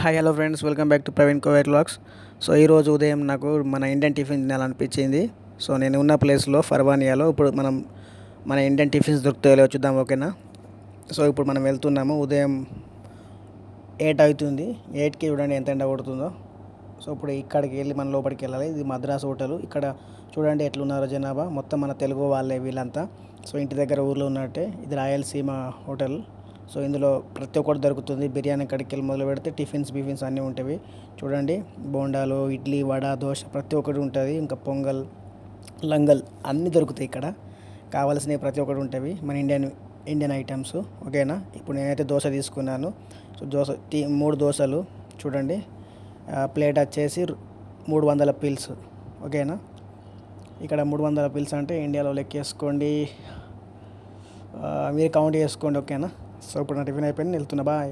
Hi hello friends, welcome back to Praveen Kovet vlogs. So ఈరోజు ఉదయం నాకు మన ఇండియన్ టిఫిన్ తినాలనిపించింది. సో నేను ఉన్న ప్లేస్లో ఫర్వానియాలో ఇప్పుడు మన ఇండియన్ టిఫిన్స్ దొరుకుతాయో చూద్దాం, ఓకేనా. సో ఇప్పుడు మనం వెళ్తున్నాము. ఉదయం 8 అవుతుంది. 8కి చూడండి ఎంత ఎండ కొడుతుందో. సో ఇప్పుడు ఇక్కడికి వెళ్ళి మన లోపలికి వెళ్ళాలి. ఇది మద్రాస్ హోటల్. ఇక్కడ చూడండి ఎట్లున్నారో జనాభా, మొత్తం మన తెలుగు వాళ్ళే వీళ్ళంతా. సో ఇంటి దగ్గర ఊర్లో ఉన్నట్టే. ఇది రాయలసీమ హోటల్. సో ఇందులో ప్రతి ఒక్కటి దొరుకుతుంది. బిర్యానీ కడికి వెళ్ళి మొదలు పెడితే టిఫిన్స్ అన్నీ ఉంటాయి. చూడండి, బోండాలు, ఇడ్లీ, వడ, దోశ ప్రతి ఒక్కటి ఉంటుంది. ఇంకా పొంగల్, లంగల్ అన్నీ దొరుకుతాయి ఇక్కడ. కావాల్సినవి ప్రతి ఒక్కటి ఉంటాయి, మన ఇండియన్ ఐటమ్స్, ఓకేనా. ఇప్పుడు నేనైతే దోశ తీసుకున్నాను. సో 3 దోశలు చూడండి. ప్లేట్ వచ్చేసి 300 పిల్స్, ఓకేనా. ఇక్కడ 300 పిల్స్ అంటే ఇండియాలో లెక్కేసుకోండి, మీరు కౌంట్ చేసుకోండి, ఓకేనా. సో ఇప్పుడు నా టిఫిన్ అయిపోయింది, వెళ్తున్నా, బాయ్.